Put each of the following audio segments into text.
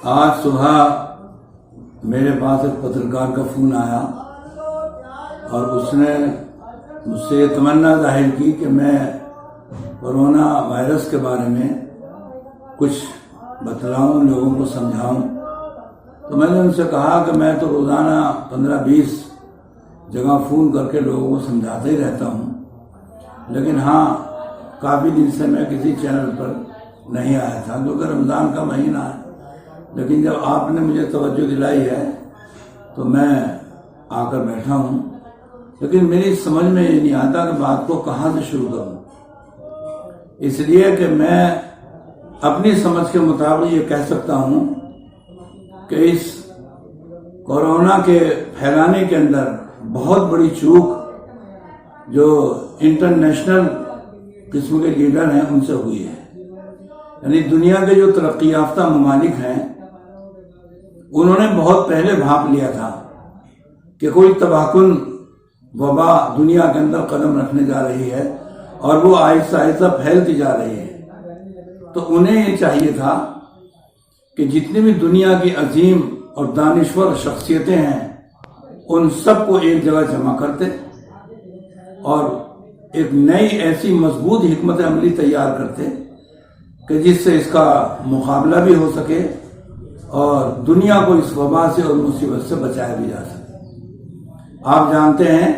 آج صبح میرے پاس ایک پترکار کا فون آیا اور اس نے مجھ سے یہ تمنا ظاہر کی کہ میں کورونا وائرس کے بارے میں کچھ بتلاؤں، لوگوں کو سمجھاؤں۔ تو میں نے ان سے کہا کہ میں تو روزانہ 15-20 جگہ فون کر کے لوگوں کو سمجھاتا ہی رہتا ہوں، لیکن ہاں کافی دن سے میں کسی چینل پر نہیں آیا تھا کیونکہ رمضان کا مہینہ ہے، لیکن جب آپ نے مجھے توجہ دلائی ہے تو میں آ کر بیٹھا ہوں۔ لیکن میری سمجھ میں یہ نہیں آتا کہ بات کو کہاں سے شروع کروں، اس لیے کہ میں اپنی سمجھ کے مطابق یہ کہہ سکتا ہوں کہ اس کورونا کے پھیلانے کے اندر بہت بڑی چوک جو انٹرنیشنل قسم کے لیڈر ہیں ان سے ہوئی ہے۔ یعنی دنیا کے جو ترقی یافتہ ممالک ہیں انہوں نے بہت پہلے بھاپ لیا تھا کہ کوئی تباہ کن وبا دنیا کے اندر قدم رکھنے جا رہی ہے اور وہ آہستہ آہستہ پھیلتی جا رہی ہے۔ تو انہیں یہ چاہیے تھا کہ جتنی بھی دنیا کی عظیم اور دانشور شخصیتیں ہیں ان سب کو ایک جگہ جمع کرتے اور ایک نئی ایسی مضبوط حکمت عملی تیار کرتے کہ جس سے اس کا مقابلہ بھی ہو سکے اور دنیا کو اس وبا سے اور مصیبت سے بچایا بھی جا سکے۔ آپ جانتے ہیں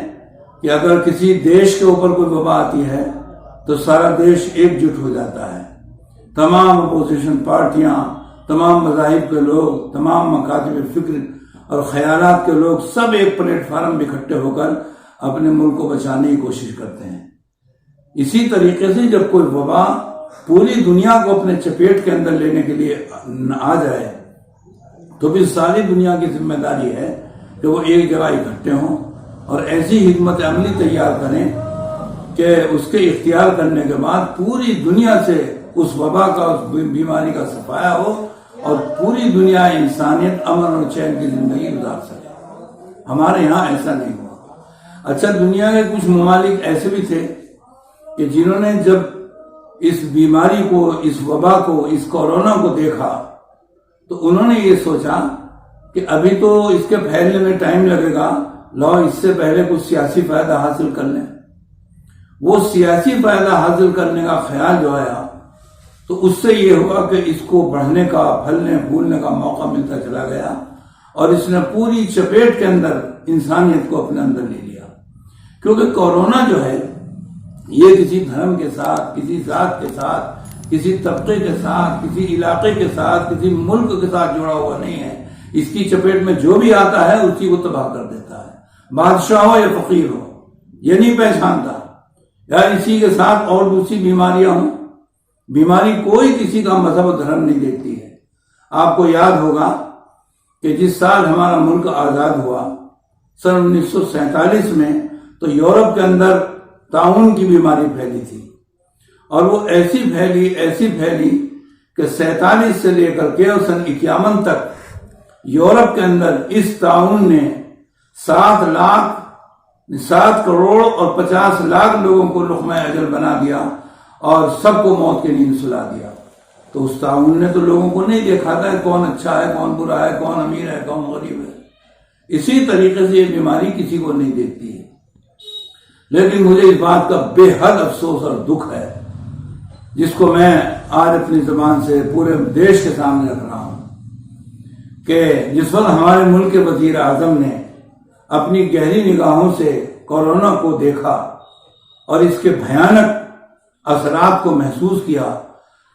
کہ اگر کسی دیش کے اوپر کوئی وبا آتی ہے تو سارا دیش ایک جٹ ہو جاتا ہے، تمام اپوزیشن پارٹیاں، تمام مذاہب کے لوگ، تمام مکاتب فکر اور خیالات کے لوگ سب ایک پلیٹ فارم اکٹھے ہو کر اپنے ملک کو بچانے کی کوشش کرتے ہیں۔ اسی طریقے سے جب کوئی وبا پوری دنیا کو اپنے چپیٹ کے اندر لینے کے لیے آ جائے تو بھی ساری دنیا کی ذمہ داری ہے کہ وہ ایک جگہ اکٹھے ہوں اور ایسی حکمت عملی تیار کریں کہ اس کے اختیار کرنے کے بعد پوری دنیا سے اس وبا کا، اس بیماری کا صفایا ہو اور پوری دنیا انسانیت امن اور چین کی زندگی گزار سکے۔ ہمارے یہاں ایسا نہیں ہوا۔ اچھا، دنیا کے کچھ ممالک ایسے بھی تھے کہ جنہوں نے جب اس بیماری کو، اس وبا کو، اس کورونا کو دیکھا تو انہوں نے یہ سوچا کہ ابھی تو اس کے پھیلنے میں ٹائم لگے گا، لو اس سے پہلے کچھ سیاسی فائدہ حاصل کر لیں۔ وہ سیاسی فائدہ حاصل کرنے کا خیال جو آیا تو اس سے یہ ہوا کہ اس کو بڑھنے کا، پھلنے پھولنے کا موقع ملتا چلا گیا اور اس نے پوری چپیٹ کے اندر انسانیت کو اپنے اندر لے لیا۔ کیونکہ کورونا جو ہے یہ کسی دھرم کے ساتھ، کسی ذات کے ساتھ، کسی طبقے کے ساتھ، کسی علاقے کے ساتھ، کسی ملک کے ساتھ جڑا ہوا نہیں ہے۔ اس کی چپیٹ میں جو بھی آتا ہے اسی کو تباہ کر دیتا ہے، بادشاہ ہو یا فقیر ہو، یہ نہیں پہچانتا۔ یا اسی کے ساتھ اور دوسری بیماریاں ہوں، بیماری کوئی کسی کا مذہب و دھرم نہیں دیکھتی ہے۔ آپ کو یاد ہوگا کہ جس سال ہمارا ملک آزاد ہوا، سن 1947 میں، تو یورپ کے اندر طاعون کی بیماری پھیلی تھی اور وہ ایسی پھیلی کہ 47 سے لے کر کے سن 51 تک یورپ کے اندر اس طاعون نے 7 کروڑ اور 50 لاکھ لوگوں کو لقمہ اجل بنا دیا اور سب کو موت کی نیند سلا دیا۔ تو اس طاعون نے تو لوگوں کو نہیں دیکھا تھا کون اچھا ہے، کون برا ہے، کون امیر ہے، کون غریب ہے۔ اسی طریقے سے یہ بیماری کسی کو نہیں دیکھتی ہے۔ لیکن مجھے اس بات کا بے حد افسوس اور دکھ ہے، جس کو میں آج اپنی زبان سے پورے دیش کے سامنے رکھ رہا ہوں، کہ جس وقت ہمارے ملک کے وزیر اعظم نے اپنی گہری نگاہوں سے کورونا کو دیکھا اور اس کے بھیانک اثرات کو محسوس کیا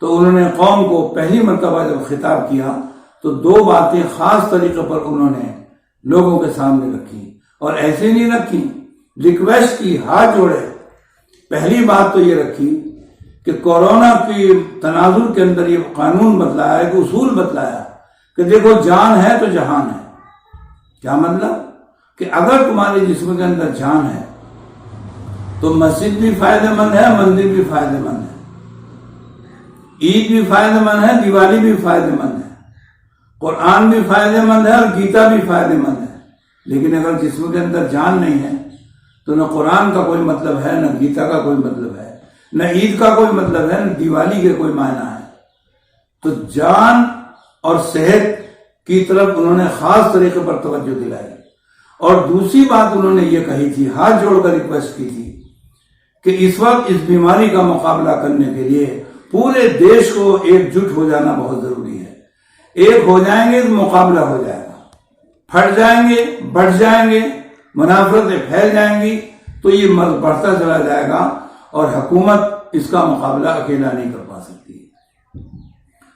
تو انہوں نے قوم کو پہلی مرتبہ جب خطاب کیا تو 2 باتیں خاص طریقے پر انہوں نے لوگوں کے سامنے رکھی، اور ایسے نہیں رکھی، ریکویسٹ کی، ہاتھ جوڑے۔ پہلی بات تو یہ رکھی کہ کورونا کی تناظر کے اندر یہ قانون بتلایا، ایک اصول بتلایا کہ دیکھو جان ہے تو جہان ہے۔ کیا مطلب؟ کہ اگر تمہارے جسم کے اندر جان ہے تو مسجد بھی فائدہ مند ہے، مندر بھی فائدہ مند ہے، عید بھی فائدہ مند ہے، دیوالی بھی فائدہ مند ہے، قرآن بھی فائدہ مند ہے اور گیتا بھی فائدہ مند ہے۔ لیکن اگر جسم کے اندر جان نہیں ہے تو نہ قرآن کا کوئی مطلب ہے، نہ گیتا کا کوئی مطلب ہے، نہ عید کا کوئی مطلب ہے، نہ دیوالی کے کوئی معنی ہے۔ تو جان اور صحت کی طرف انہوں نے خاص طریقے پر توجہ دلائی، اور دوسری بات انہوں نے یہ کہی تھی، ہاتھ جوڑ کر ریکویسٹ کی تھی کہ اس وقت اس بیماری کا مقابلہ کرنے کے لیے پورے دیش کو ایک جٹ ہو جانا بہت ضروری ہے۔ ایک ہو جائیں گے تو مقابلہ ہو جائے گا، پھٹ جائیں گے، بڑھ جائیں گے، منافرتیں پھیل جائیں گی تو یہ مرض بڑھتا چلا جائے گا اور حکومت اس کا مقابلہ اکیلا نہیں کر پا سکتی۔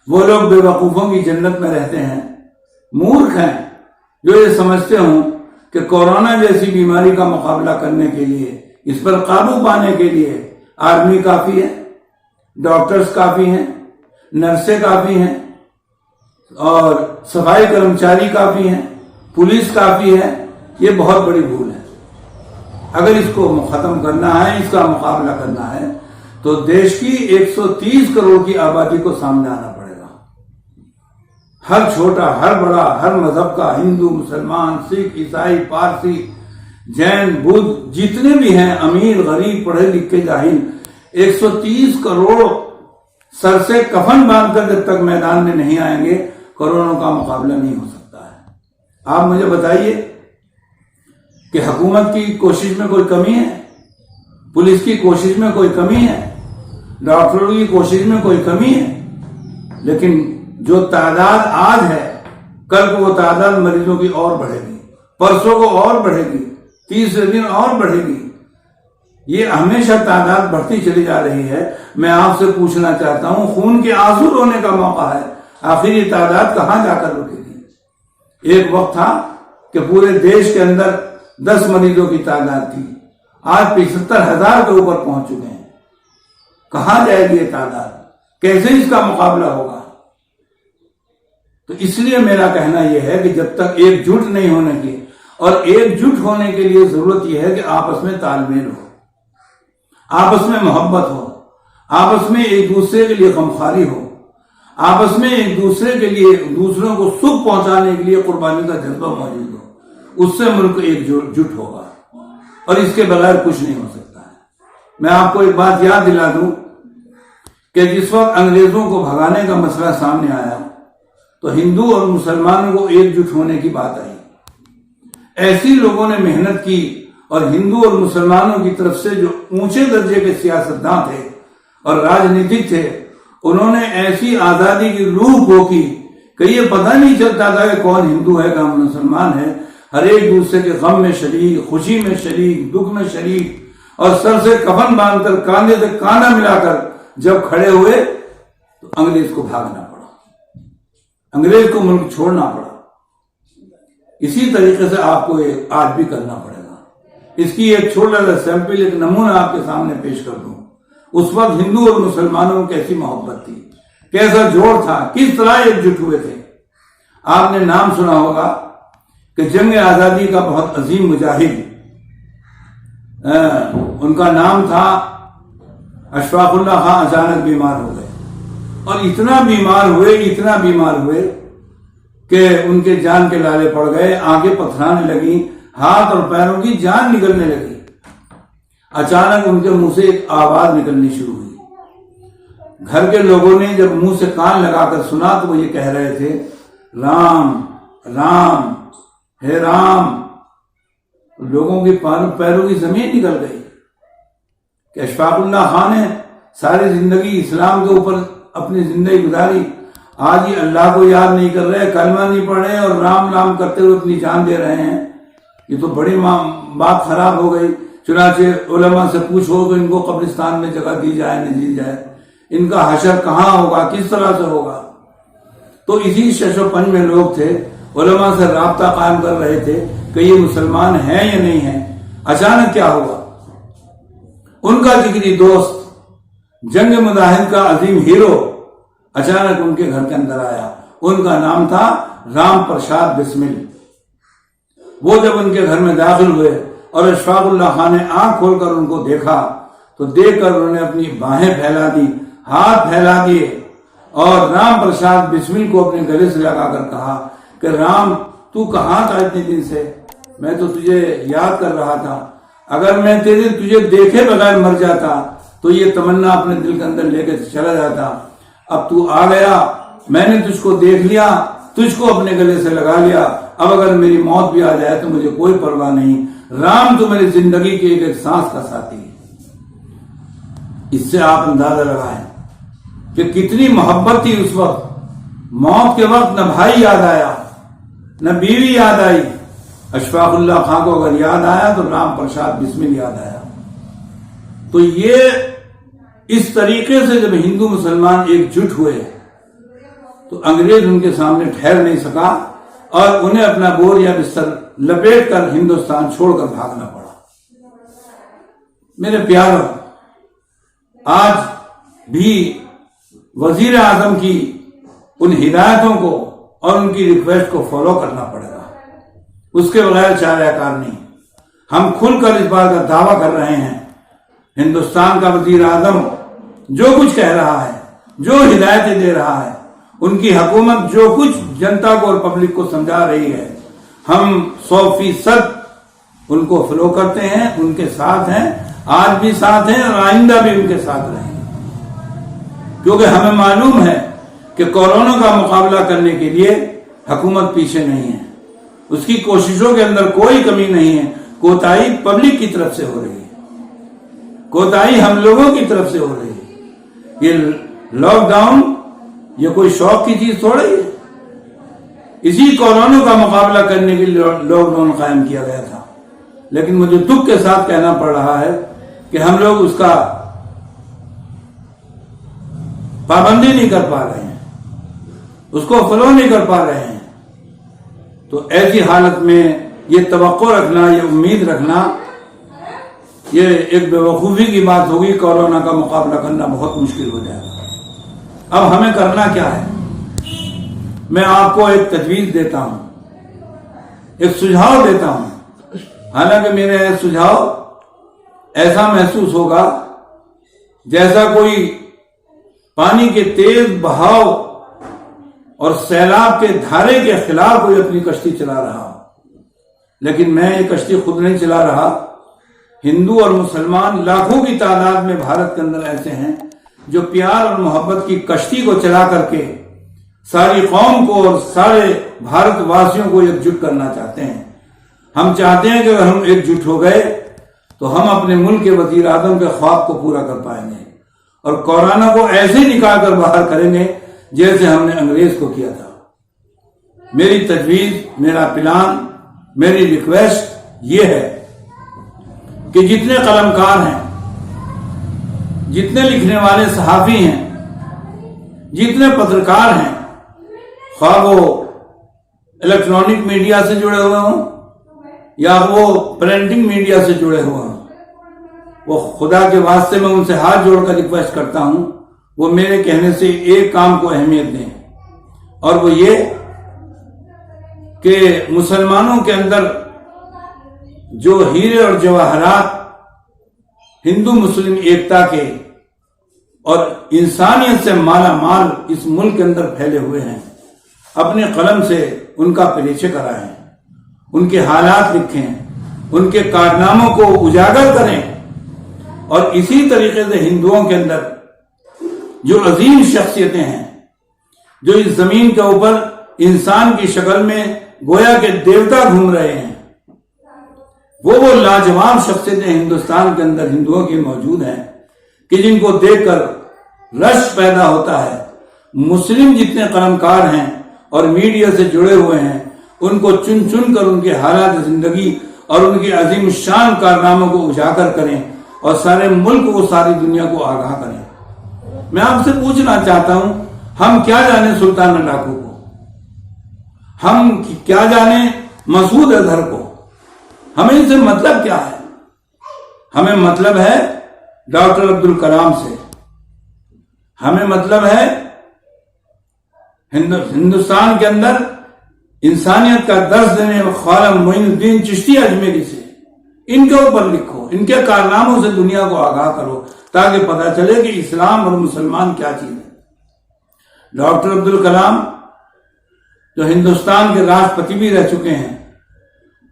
وہ لوگ بے وقوفوں کی جنت میں رہتے ہیں، مورکھ ہیں، جو یہ سمجھتے ہوں کہ کورونا جیسی بیماری کا مقابلہ کرنے کے لیے، اس پر قابو پانے کے لیے آرمی کافی ہے، ڈاکٹرز کافی ہیں، نرسیں کافی ہیں، اور صفائی کرمچاری کافی ہیں، پولیس کافی ہے۔ یہ بہت بڑی بھول ہے۔ اگر اس کو ختم کرنا ہے، اس کا مقابلہ کرنا ہے، تو دیش کی 130 کروڑ کی آبادی کو سامنے آنا پڑے گا۔ ہر چھوٹا، ہر بڑا، ہر مذہب کا، ہندو، مسلمان، سکھ، عیسائی، پارسی، جین، بدھ، جتنے بھی ہیں، امیر، غریب، پڑھے لکھے، جاہل، 130 کروڑ سر سے کفن باندھ کر جب تک میدان میں نہیں آئیں گے، کورونا کا مقابلہ نہیں ہو سکتا ہے۔ آپ مجھے بتائیے کہ حکومت کی کوشش میں کوئی کمی ہے؟ پولیس کی کوشش میں کوئی کمی ہے؟ ڈاکٹروں کی کوشش میں کوئی کمی ہے؟ لیکن جو تعداد آج ہے، کل کو وہ تعداد مریضوں کی اور بڑھے گی، پرسوں کو اور بڑھے گی، تیسرے دن اور بڑھے گی۔ یہ ہمیشہ تعداد بڑھتی چلی جا رہی ہے۔ میں آپ سے پوچھنا چاہتا ہوں، خون کے آنسو رونے کا موقع ہے، آخر یہ تعداد کہاں جا کر رکے گی؟ ایک وقت تھا کہ پورے دیش کے اندر 10 مریضوں کی تعداد تھی، آج 75,000 کے اوپر پہنچ چکے ہیں۔ کہاں جائے گی یہ تعداد؟ کیسے اس کا مقابلہ ہوگا؟ تو اس لیے میرا کہنا یہ ہے کہ جب تک ایک جٹ نہیں ہونے کی، اور ایک جٹ ہونے کے لیے ضرورت یہ ہے کہ آپس میں تال میل ہو، آپس میں محبت ہو، آپس میں ایک دوسرے کے لیے غمخواری ہو، آپس میں ایک دوسرے کے لیے، دوسروں کو سکھ پہنچانے کے لیے قربانی کا جذبہ موجود ہو۔ اس سے ملک ایک جٹ ہوگا، اور اس کے بغیر کچھ نہیں ہو سکتا ہے۔ میں آپ کو ایک بات یاد دلا دوں کہ جس وقت انگریزوں کو بھگانے کا مسئلہ سامنے آیا تو ہندو اور مسلمانوں کو ایک جٹ ہونے کی بات آئی۔ ایسی لوگوں نے محنت کی، اور ہندو اور مسلمانوں کی طرف سے جو اونچے درجے کے سیاستداں تھے اور راجنیتک تھے، انہوں نے ایسی آزادی کی روح کو کی کہ یہ پتہ نہیں چلتا تھا کہ کون ہندو ہے کون مسلمان ہے۔ ہر ایک دوسرے کے غم میں شریک، خوشی میں شریک، دکھ میں شریک، اور سر سے کفن باندھ کر، کاندھے سے کاندھا ملا کر جب کھڑے ہوئے تو انگریز کو بھاگنا پڑا، انگریز کو ملک چھوڑنا پڑا۔ اسی طریقے سے آپ کو آج بھی کرنا پڑے گا۔ اس کی ایک چھوٹا سا سیمپل، ایک نمونہ آپ کے سامنے پیش کر دوں۔ اس وقت ہندو اور مسلمانوں میں کیسی محبت تھی، کیسا جوڑ تھا، کس طرح ایک جٹ ہوئے تھے۔ آپ نے نام سنا ہوگا کہ جنگ آزادی کا بہت عظیم مجاہد، ان کا نام تھا اشفاق اللہ خان، اچانک بیمار ہو گئے، اور اتنا بیمار ہوئے کہ ان کے جان کے لالے پڑ گئے، آنکھیں پتھرانے لگیں، ہاتھ اور پیروں کی جان نکلنے لگی۔ اچانک ان کے منہ سے ایک آواز نکلنی شروع ہوئی۔ گھر کے لوگوں نے جب منہ سے کان لگا کر سنا تو وہ یہ کہہ رہے تھے، رام رام ہے رام۔ لوگوں کی پیروں کی زمین نکل گئی کہ اشفاق اللہ خان نے ساری زندگی اسلام کے اوپر اپنی زندگی گزاری، آج یہ اللہ کو یاد نہیں کر رہے، کلمہ نہیں پڑھ رہے، اور رام رام کرتے ہوئے اپنی جان دے رہے ہیں۔ یہ تو بڑی بات خراب ہو گئی۔ چنانچہ علماء سے پوچھو کہ ان کو قبرستان میں جگہ دی جائے نہ دی جائے، ان کا حشر کہاں ہوگا، کس طرح سے ہوگا۔ تو اسی شش و پنج میں لوگ تھے، علماء سے رابطہ قائم کر رہے تھے کہ یہ مسلمان ہیں یا نہیں ہیں۔ اچانک کیا ہوا، ان کا جگری دوست، جنگ مجاہد کا عظیم ہیرو، اچانک ان کے گھر کے اندر آیا۔ ان کا نام تھا رام پرساد بسمل۔ وہ جب ان کے گھر میں داخل ہوئے اور اشفاق اللہ خان نے آنکھ کھول کر ان کو دیکھا تو دیکھ کر انہوں نے اپنی باہیں پھیلا دی، ہاتھ پھیلا دیے، اور رام پرساد بسمل کو اپنے گلے سے لگا کر کہا کہ رام تو کہاں تھا اتنے دن سے؟ میں تو تجھے یاد کر رہا تھا، اگر میں تجھے دیکھے بغیر مر جاتا تو یہ تمنا اپنے دل کے اندر لے کے چلا جاتا۔ اب تو آ گیا، میں نے تجھ کو دیکھ لیا، تجھ کو اپنے گلے سے لگا لیا، اب اگر میری موت بھی آ جائے تو مجھے کوئی پرواہ نہیں، رام تو میری زندگی کی ایک ایک سانس کا ساتھی ہے۔ اس سے آپ اندازہ لگائیں کہ کتنی محبت تھی اس وقت۔ موت کے وقت نہ بھائی یاد آیا، نہ بیوی یاد آئی، اشفاق اللہ خان کو اگر یاد آیا تو رام پرساد بسمل یاد آیا۔ تو یہ اس طریقے سے جب ہندو مسلمان ایک جٹ ہوئے تو انگریز ان کے سامنے ٹھہر نہیں سکا اور انہیں اپنا بور یا بستر لپیٹ کر ہندوستان چھوڑ کر بھاگنا پڑا۔ میرے پیاروں، آج بھی وزیر اعظم کی ان ہدایتوں کو اور ان کی ریکویسٹ کو فالو کرنا پڑے گا، اس کے بغیر چارہ کار نہیں۔ ہم کھل کر اس بات کا دعویٰ کر رہے ہیں، ہندوستان کا وزیر اعظم جو کچھ کہہ رہا ہے، جو ہدایتیں دے رہا ہے، ان کی حکومت جو کچھ جنتا کو اور پبلک کو سمجھا رہی ہے، ہم 100% ان کو فالو کرتے ہیں، ان کے ساتھ ہیں، آج بھی ساتھ ہیں اور آئندہ بھی ان کے ساتھ رہیں گے، کیونکہ ہمیں معلوم ہے کہ کورونا کا مقابلہ کرنے کے لیے حکومت پیچھے نہیں ہے، اس کی کوششوں کے اندر کوئی کمی نہیں ہے۔ کوتاہی پبلک کی طرف سے ہو رہی ہے، کوتاہی ہم لوگوں کی طرف سے ہو رہی ہے۔ یہ لاک ڈاؤن یہ کوئی شوق کی چیز تھوڑی ہے، اسی کورونا کا مقابلہ کرنے کے لیے لاک ڈاؤن قائم کیا گیا تھا، لیکن مجھے دکھ کے ساتھ کہنا پڑ رہا ہے کہ ہم لوگ اس کا پابندی نہیں کر پا رہے ہیں، اس کو فالو نہیں کر پا رہے ہیں۔ تو ایسی حالت میں یہ توقع رکھنا، یہ امید رکھنا، یہ ایک بے وقوفی کی بات ہوگی۔ کورونا کا مقابلہ کرنا بہت مشکل ہو جائے گا۔ اب ہمیں کرنا کیا ہے؟ میں آپ کو ایک تجویز دیتا ہوں، ایک سجھاؤ دیتا ہوں، حالانکہ میرا یہ سجھاؤ ایسا محسوس ہوگا جیسا کوئی پانی کے تیز بہاؤ اور سیلاب کے دھارے کے خلاف کوئی اپنی کشتی چلا رہا ہو، لیکن میں یہ کشتی خود نہیں چلا رہا۔ ہندو اور مسلمان لاکھوں کی تعداد میں بھارت کے اندر ایسے ہیں جو پیار اور محبت کی کشتی کو چلا کر کے ساری قوم کو اور سارے بھارت واسیوں کو یکجٹ کرنا چاہتے ہیں۔ ہم چاہتے ہیں کہ اگر ہم ایک جٹ ہو گئے تو ہم اپنے ملک کے وزیر اعظم کے خواب کو پورا کر پائیں گے اور کورونا کو ایسے نکال کر باہر کریں گے جیسے ہم نے انگریز کو کیا تھا۔ میری تجویز، میرا پلان، میری ریکویسٹ یہ ہے کہ جتنے قلمکار ہیں، جتنے لکھنے والے صحافی ہیں، جتنے پترکار ہیں، خواہ وہ الیکٹرانک میڈیا سے جڑے ہوئے ہوں یا وہ پرنٹنگ میڈیا سے جڑے ہوئے ہوں، وہ خدا کے واسطے میں ان سے ہاتھ جوڑ کر ریکویسٹ کرتا ہوں، وہ میرے کہنے سے ایک کام کو اہمیت دیں، اور وہ یہ کہ مسلمانوں کے اندر جو ہیرے اور جواہرات ہندو مسلم ایکتا کے اور انسانیت سے مالا مال اس ملک کے اندر پھیلے ہوئے ہیں، اپنے قلم سے ان کا پریچے کرائیں، ان کے حالات لکھیں، ان کے کارناموں کو اجاگر کریں، اور اسی طریقے سے ہندوؤں کے اندر جو عظیم شخصیتیں ہیں، جو اس زمین کے اوپر انسان کی شکل میں گویا کہ دیوتا گھوم رہے ہیں، وہ لاجواب شخصیتیں ہندوستان کے اندر ہندوؤں کی موجود ہیں کہ جن کو دیکھ کر رشک پیدا ہوتا ہے۔ مسلم جتنے قلمکار ہیں اور میڈیا سے جڑے ہوئے ہیں، ان کو چن چن کر ان کے حالات زندگی اور ان کے عظیم شان کارناموں کو اجاگر کریں اور سارے ملک کو، ساری دنیا کو آگاہ کریں۔ میں آپ سے پوچھنا چاہتا ہوں، ہم کیا جانے سلطان ڈاکو کو، ہم کیا جانے مسعود اظہر کو، ہمیں ان سے مطلب کیا ہے؟ ہمیں مطلب ہے ڈاکٹر عبدالکلام سے، ہمیں مطلب ہے ہندوستان کے اندر انسانیت کا درس دینے خواجہ معین الدین چشتی اجمیری سے۔ ان کے اوپر لکھو، ان کے کارناموں سے دنیا کو آگاہ کرو تاکہ پتہ چلے کہ اسلام اور مسلمان کیا چیز ہے۔ ڈاکٹر عبدالکلام جو ہندوستان کے راشٹرپتی بھی رہ چکے ہیں،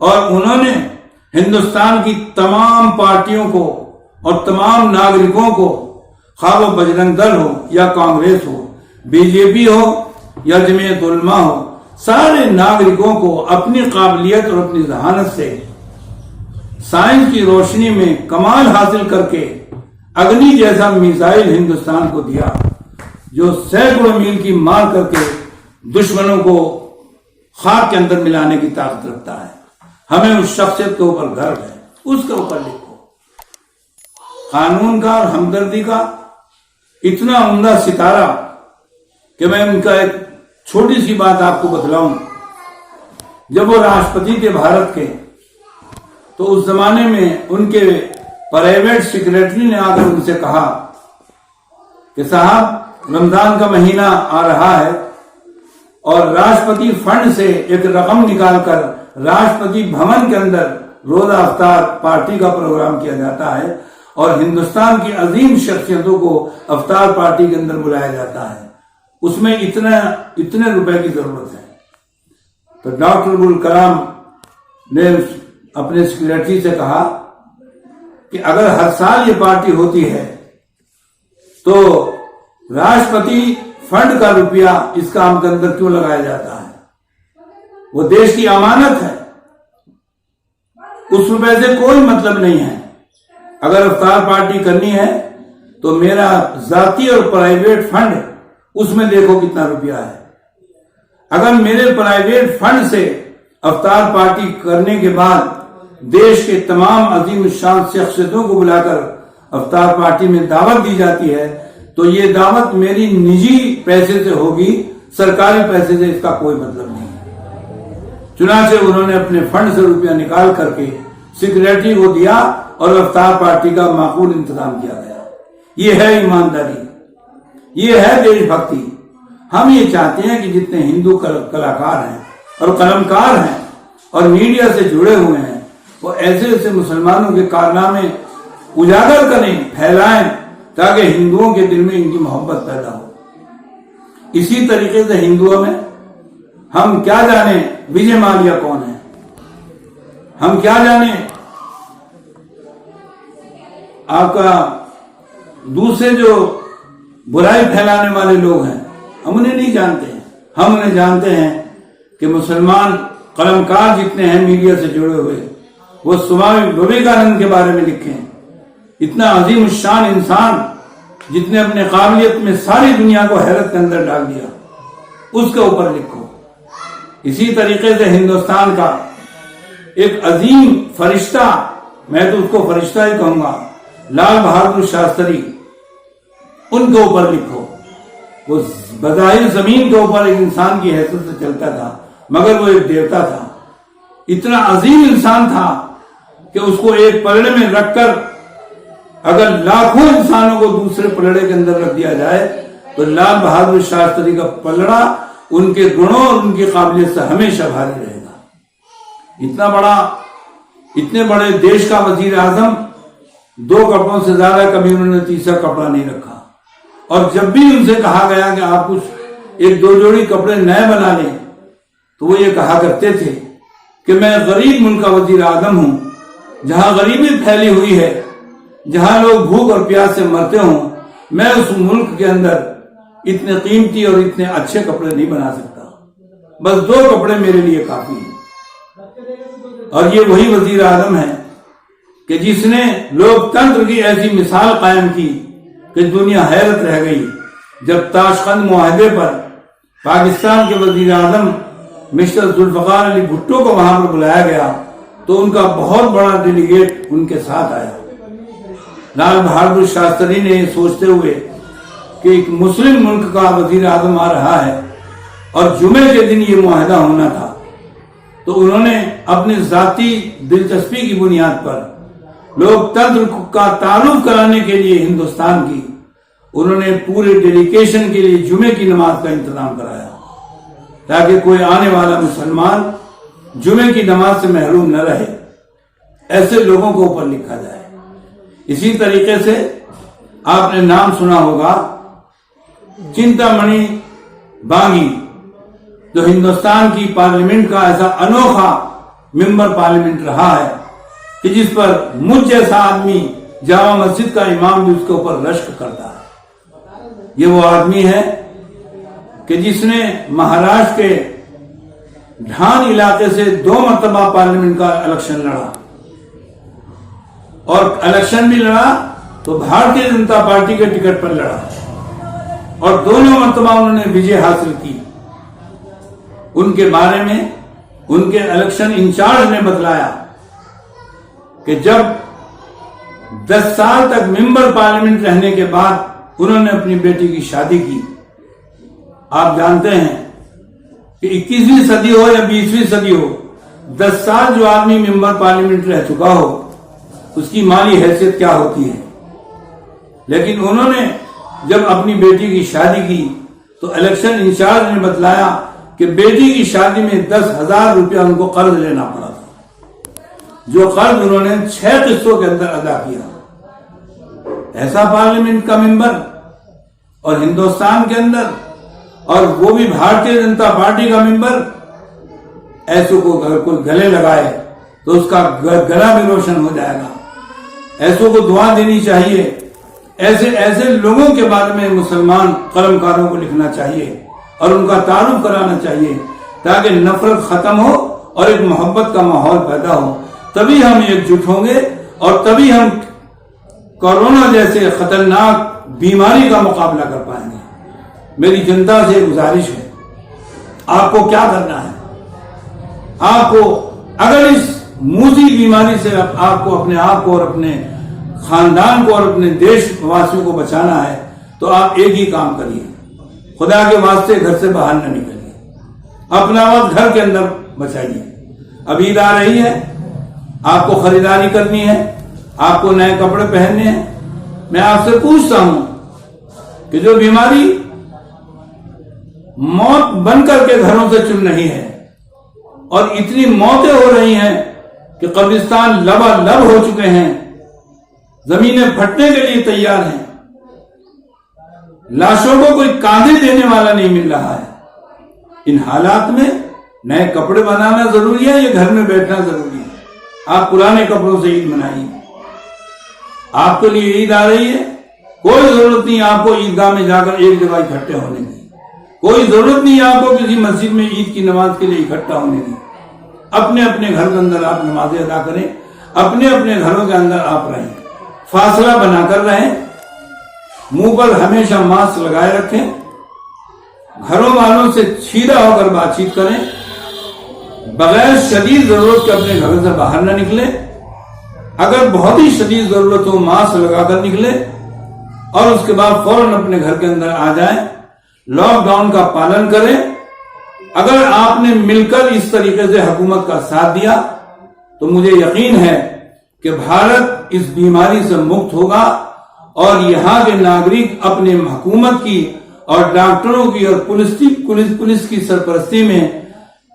اور انہوں نے ہندوستان کی تمام پارٹیوں کو اور تمام ناگرکوں کو، خواہ وہ بجرنگ دل ہو یا کانگریس ہو، بی جے پی ہو یا جمعیت علماء ہو، سارے ناگرکوں کو اپنی قابلیت اور اپنی ذہانت سے سائنس کی روشنی میں کمال حاصل کر کے اگنی جیسا میزائل ہندوستان کو دیا، جو سینکڑوں میل کی مار کر کے دشمنوں کو خاک کے اندر ملانے کی طاقت رکھتا ہے۔ ہمیں اس شخصیت کے اوپر گرو ہے، اس کے اوپر لکھو۔ قانون کا اور ہمدردی کا اتنا عمدہ ستارہ کہ میں ان کا ایک چھوٹی سی بات آپ کو بتلاؤں۔ جب وہ راشٹرپتی تھے بھارت کے، تو اس زمانے میں ان کے پرائیویٹ سیکریٹری نے آ کر ان سے کہا کہ صاحب رمضان کا مہینہ آ رہا ہے اور راشٹرپتی فنڈ سے ایک رقم نکال کر راشٹرپتی بھون کے اندر روزہ افطار پارٹی کا پروگرام کیا جاتا ہے اور ہندوستان کی عظیم شخصیتوں کو افطار پارٹی کے اندر بلایا جاتا ہے، اس میں اتنے روپے کی ضرورت ہے۔ تو ڈاکٹر ابوالکلام نے اپنے سیکریٹری سے کہا کہ اگر ہر سال یہ پارٹی ہوتی ہے تو راشٹرپتی فنڈ کا روپیہ اس کام کے اندر کیوں لگایا جاتا ہے؟ وہ دیش کی امانت ہے، اس روپے سے کوئی مطلب نہیں ہے۔ اگر افطار پارٹی کرنی ہے تو میرا ذاتی اور پرائیویٹ فنڈ، اس میں دیکھو کتنا روپیہ ہے۔ اگر میرے پرائیویٹ فنڈ سے افطار پارٹی کرنے کے بعد دیش کے تمام عظیم الشان شخصیتوں کو بلا کر افطار پارٹی میں دعوت دی جاتی ہے تو یہ دعوت میری نجی پیسے سے ہوگی، سرکاری پیسے سے اس کا کوئی مطلب نہیں ہے۔ چنانچہ انہوں نے اپنے فنڈ سے روپیہ نکال کر کے سیکریٹری کو دیا اور افطار پارٹی کا معقول انتظام کیا گیا۔ یہ ہے ایمانداری، یہ ہے دیش بھکتی۔ ہم یہ چاہتے ہیں کہ جتنے ہندو کلاکار ہیں اور قلمکار ہیں اور میڈیا سے جڑے ہوئے ہیں، وہ ایسے ایسے مسلمانوں کے کارنامے اجاگر کریں، پھیلائیں، تاکہ ہندوؤں کے دل میں ان کی محبت پیدا ہو۔ اسی طریقے سے ہندوؤں میں ہم کیا جانیں وجے مالیا کون ہے، ہم کیا جانیں آپ کا دوسرے جو برائی پھیلانے والے لوگ ہیں، ہم انہیں نہیں جانتے ہیں۔ ہم انہیں جانتے ہیں کہ مسلمان قلمکار جتنے ہیں میڈیا سے جڑے ہوئے، وہ سوامی وویکانند کے بارے میں لکھیں، اتنا عظیم الشان انسان جس نے اپنے قابلیت میں ساری دنیا کو حیرت کے اندر ڈال دیا، اس کے اوپر لکھو۔ اسی طریقے سے ہندوستان کا ایک عظیم فرشتہ، میں تو اس کو فرشتہ ہی کہوں گا، لال بہادر شاستری، ان کے اوپر لکھو۔ وہ بظاہر زمین کے اوپر ایک انسان کی حیثیت سے چلتا تھا، مگر وہ ایک دیوتا تھا۔ اتنا عظیم انسان تھا کہ اس کو ایک پلڑے میں رکھ کر اگر لاکھوں انسانوں کو دوسرے پلڑے کے اندر رکھ دیا جائے تو لال بہادر شاستری کا پلڑا ان کے گنوں اور ان کی قابلیت سے ہمیشہ بھاری رہے گا۔ اتنے بڑے دیش کا وزیر اعظم 2 کپڑوں سے زیادہ کبھی انہوں نے تیسرا کپڑا نہیں رکھا، اور جب بھی ان سے کہا گیا کہ آپ کچھ 1-2 جوڑی کپڑے نئے بنا لیں تو وہ یہ کہا کرتے تھے کہ میں غریب ملک کا وزیر اعظم ہوں، جہاں غریبی پھیلی ہوئی ہے، جہاں لوگ بھوک اور پیاس سے مرتے ہوں، میں اس ملک کے اندر اتنے قیمتی اور اتنے اچھے کپڑے نہیں بنا سکتا، بس 2 کپڑے میرے لیے کافی ہیں۔ اور یہ وہی وزیر اعظم ہے کہ جس نے لوک تنتر کی ایسی مثال قائم کی کہ دنیا حیرت رہ گئی جب تاشقند معاہدے پر پاکستان کے وزیر اعظم مسٹر ذوالفقار علی بھٹو کو وہاں پر بلایا گیا تو ان کا بہت بڑا ڈیلیگیٹ ان کے ساتھ آیا۔ لال بہادر شاستری نے یہ سوچتے ہوئے کہ ایک مسلم ملک کا وزیر اعظم آ رہا ہے اور جمعے کے دن یہ معاہدہ ہونا تھا، تو انہوں نے اپنی ذاتی دلچسپی کی بنیاد پر لوک تنتر کا تعارف کرانے کے لیے ہندوستان کی انہوں نے پورے ڈیلیگیشن کے لیے جمعے کی نماز کا انتظام کرایا تاکہ کوئی آنے والا مسلمان جمعے کی نماز سے محروم نہ رہے۔ ایسے لوگوں کو اوپر لکھا جائے۔ اسی طریقے سے آپ نے نام سنا ہوگا چنتا منی بانگی، جو ہندوستان کی پارلیمنٹ کا ایسا انوکھا ممبر پارلیمنٹ رہا ہے کہ جس پر مجھ جیسا آدمی جامع مسجد کا امام بھی اس کے اوپر رشک کرتا ہے۔ یہ وہ آدمی ہے کہ جس نے مہاراشٹر کے ڈھان علاقے سے 2 مرتبہ پارلیمنٹ کا الیکشن لڑا، اور الیکشن بھی لڑا تو بھارتیہ جنتا پارٹی کے ٹکٹ پر لڑا، اور دونوں مرتبہ انہوں نے وجے حاصل کی۔ ان کے بارے میں ان کے الیکشن انچارج نے بتلایا کہ جب 10 سال تک ممبر پارلیمنٹ رہنے کے بعد انہوں نے اپنی بیٹی کی شادی کی۔ آپ جانتے ہیں کہ 21ویں صدی ہو یا 20ویں صدی ہو، 10 سال جو آدمی ممبر پارلیمنٹ رہ چکا ہو اس کی مالی حیثیت کیا ہوتی ہے، لیکن انہوں نے جب اپنی بیٹی کی شادی کی تو الیکشن انچارج نے بتلایا کہ بیٹی کی شادی میں 10,000 روپیہ ان کو قرض لینا پڑا تھا، جو قرض انہوں نے 6 قسطوں کے اندر ادا کیا۔ ایسا پارلیمنٹ کا ممبر اور ہندوستان کے اندر، اور وہ بھی بھارتیہ جنتا پارٹی کا ممبر، ایسوں کو اگر کوئی گلے لگائے تو اس کا گلا بھی روشن ہو جائے گا۔ ایسوں کو دعا دینی چاہیے۔ ایسے لوگوں کے بارے میں مسلمان قلمکاروں کو لکھنا چاہیے اور ان کا تعارف کرانا چاہیے تاکہ نفرت ختم ہو اور ایک محبت کا ماحول پیدا ہو۔ تبھی ہم ایک جٹ ہوں گے اور تبھی ہم کورونا جیسے خطرناک بیماری کا مقابلہ کر پائیں گے۔ میری جنتا سے گزارش ہے، آپ کو کیا کرنا ہے؟ آپ کو اگر اس موذی بیماری سے آپ کو اپنے آپ کو اور اپنے خاندان کو اور اپنے دیش واسیوں کو بچانا ہے تو آپ ایک ہی کام کریے، خدا کے واسطے گھر سے باہر نہ نکلیے، اپنا وقت گھر کے اندر بچائیے۔ اب عید آ رہی ہے، آپ کو خریداری کرنی ہے، آپ کو نئے کپڑے پہننے ہیں۔ میں آپ سے پوچھتا ہوں کہ جو بیماری موت بن کر کے گھروں سے چل رہی ہے اور اتنی موتیں ہو رہی ہیں کہ قبرستان لبالب ہو چکے ہیں، زمینیں پھٹنے کے لیے تیار ہیں، لاشوں کو کوئی کاندھے دینے والا نہیں مل رہا ہے، ان حالات میں نئے کپڑے بنانا ضروری ہے یا گھر میں بیٹھنا ضروری ہے؟ آپ پرانے کپڑوں سے عید منائیے۔ آپ کے لیے عید آ رہی ہے، کوئی ضرورت نہیں آپ کو عیدگاہ میں جا کر ایک جگہ اکٹھے ہونے کی، کوئی ضرورت نہیں آپ کو کسی مسجد میں عید کی نماز کے لیے اکٹھا ہونے کی۔ اپنے اپنے گھر کے اندر آپ نمازیں ادا کریں، اپنے اپنے گھروں کے اندر آپ رہیں، فاصلہ بنا کر رہیں، منہ پر ہمیشہ ماسک لگائے رکھیں، گھروں والوں سے سیدھا ہو کر بات چیت کریں، بغیر شدید ضرورت کے اپنے گھروں سے باہر نہ نکلیں، اگر بہت ہی شدید ضرورت ہو ماسک لگا کر نکلیں اور اس کے بعد فوراً اپنے گھر کے اندر آ جائیں، لاک ڈاؤن کا پالن کریں۔ اگر آپ نے مل کر اس طریقے سے حکومت کا ساتھ دیا تو مجھے یقین ہے کہ بھارت اس بیماری سے مکت ہوگا اور یہاں کے ناگرک اپنے حکومت کی اور ڈاکٹروں کی اور پولیس کی سرپرستی میں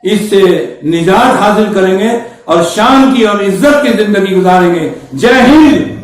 اس سے نجات حاصل کریں گے اور شان کی اور عزت کی زندگی گزاریں گے۔ جے ہند۔